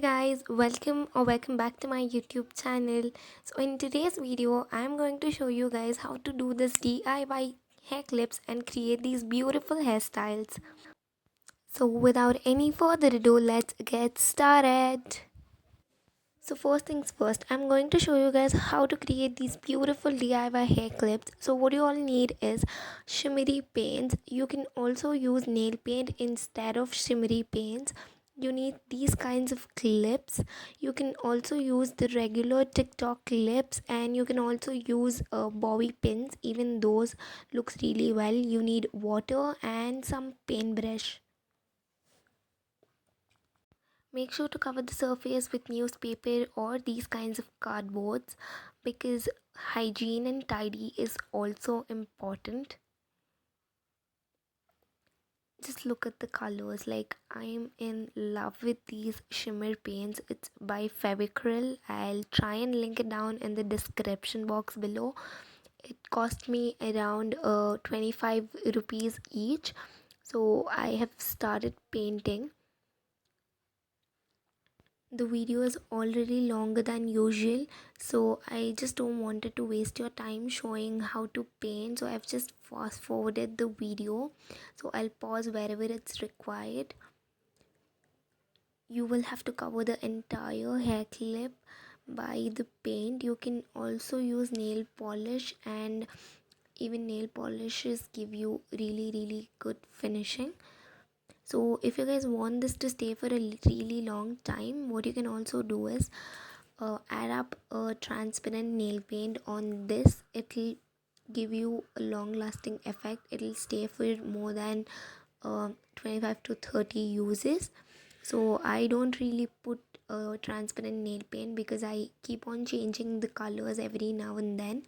Guys, welcome back to my YouTube channel. So in today's video I'm going to show you guys how to do this DIY hair clips and create these beautiful hairstyles. So without any further ado, let's get started. So first things first, I'm going to show you guys how to create these beautiful DIY hair clips. So what you all need is shimmery paints. You can also use nail paint instead of shimmery paints. You need these kinds of clips. You can also use the regular TikTok clips, and you can also use bobby pins. Even those looks really well. You need water and some paintbrush. Make sure to cover the surface with newspaper or these kinds of cardboards because hygiene and tidy is also important. Just look at the colors. Like, I'm in love with these shimmer paints. It's by Fevicryl. I'll try and link it down in the description box below. It cost me around 25 rupees each. So I have started painting. The video is already longer than usual, so I just don't wanted to waste your time showing how to paint, so I've just fast forwarded the video. So I'll pause wherever it's required. You will have to cover the entire hair clip by the paint. You can also use nail polish, and even nail polishes give you really good finishing. So if you guys want this to stay for a really long time, what you can also do is add up a transparent nail paint on this. It'll give you a long lasting effect. It'll stay for more than 25 to 30 uses. So I don't really put transparent nail paint because I keep on changing the colors every now and then.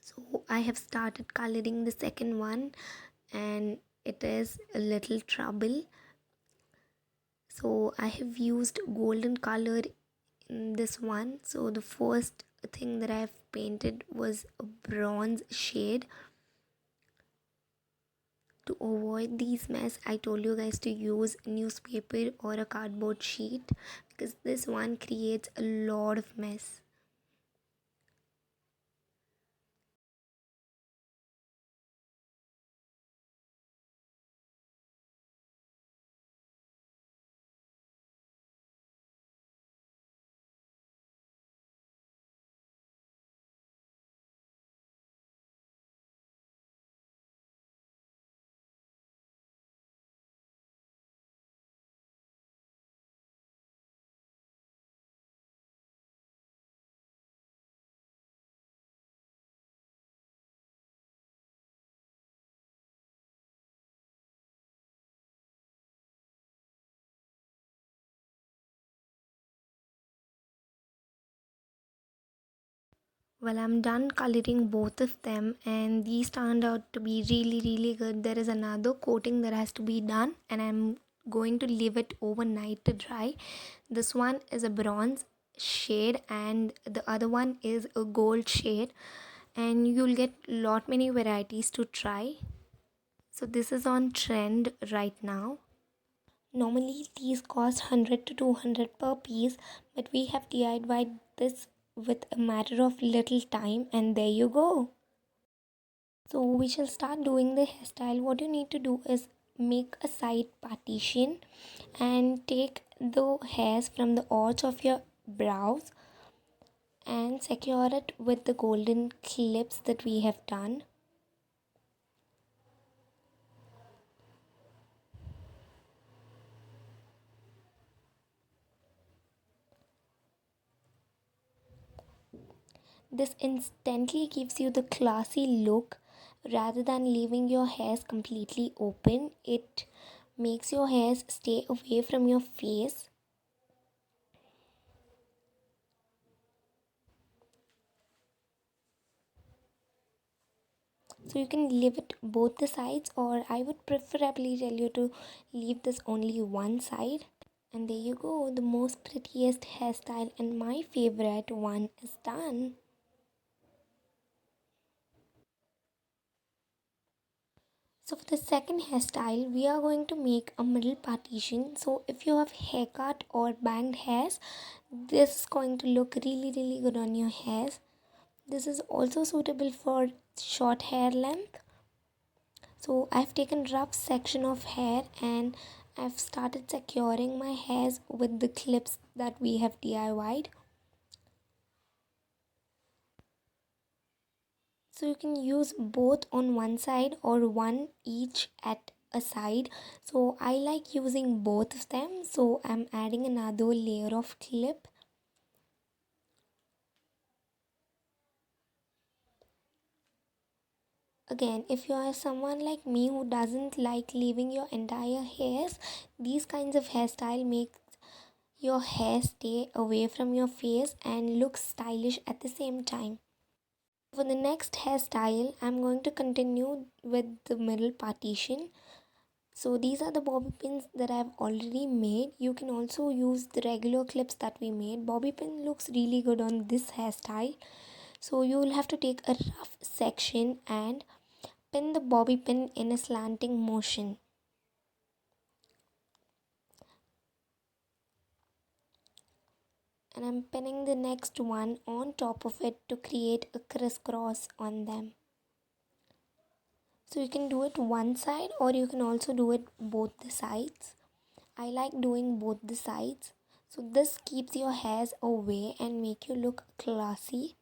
So I have started coloring the second one, and it is a little trouble. So I have used golden color in this one. So the first thing that I've painted was a bronze shade. To avoid these mess, I told you guys to use newspaper or a cardboard sheet because this one creates a lot of mess. Well, I'm done coloring both of them, and these turned out to be really good. There is another coating that has to be done, and I'm going to leave it overnight to dry. This one is a bronze shade and the other one is a gold shade, and you'll get lot many varieties to try. So this is on trend right now. Normally these cost 100 to 200 per piece, but we have DIYed this with a matter of little time, and there you go. So we shall start doing the hairstyle. What you need to do is make a side partition and take the hairs from the arch of your brows and secure it with the golden clips that we have done. This instantly gives you the classy look rather than leaving your hairs completely open. It makes your hairs stay away from your face. So you can leave it both the sides, or I would preferably tell you to leave this only one side. And there you go, the most prettiest hairstyle and my favorite one is done. So for the second hairstyle, we are going to make a middle partition. So if you have haircut or banged hairs, this is going to look really good on your hairs. This is also suitable for short hair length. So I've taken rough section of hair and I've started securing my hairs with the clips that we have DIY'd. So you can use both on one side or one each at a side. So I like using both of them. So I'm adding another layer of clip. Again, if you are someone like me who doesn't like leaving your entire hairs, these kinds of hairstyle make your hair stay away from your face and look stylish at the same time. For the next hairstyle, I'm going to continue with the middle partition. So these are the bobby pins that I've already made. You can also use the regular clips that we made. Bobby pin looks really good on this hairstyle. So you will have to take a rough section and pin the bobby pin in a slanting motion. And I'm pinning the next one on top of it to create a crisscross on them. So you can do it one side or you can also do it both the sides. I like doing both the sides. So this keeps your hairs away and make you look classy.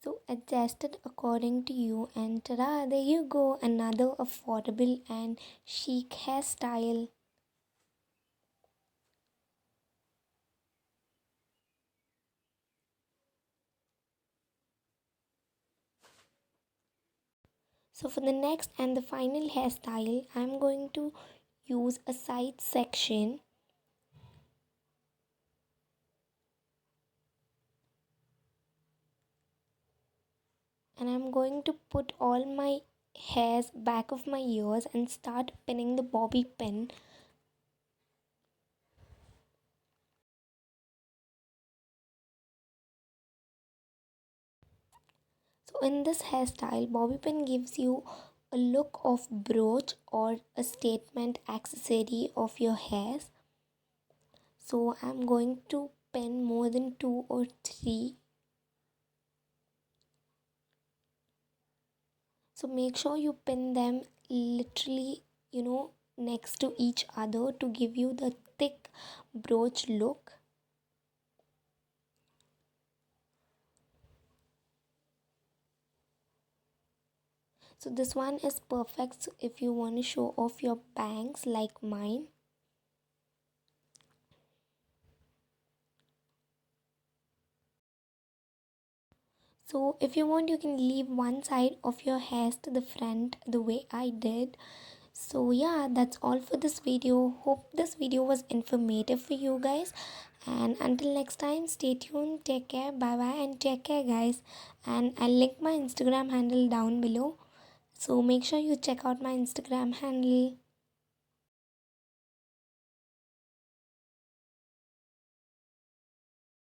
So adjust it according to you and ta-da, there you go, another affordable and chic hairstyle. So for the next and the final hairstyle, I'm going to use a side section and I'm going to put all my hairs back of my ears and start pinning the bobby pin. So in this hairstyle, bobby pin gives you a look of brooch or a statement accessory of your hairs. So I'm going to pin more than 2 or 3. So make sure you pin them literally, next to each other to give you the thick brooch look. So this one is perfect if you want to show off your bangs like mine. So if you want, you can leave one side of your hairs to the front the way I did. So yeah, that's all for this video. Hope this video was informative for you guys. And until next time, stay tuned, take care, bye bye, and take care guys. And I'll link my Instagram handle down below. So make sure you check out my Instagram handle.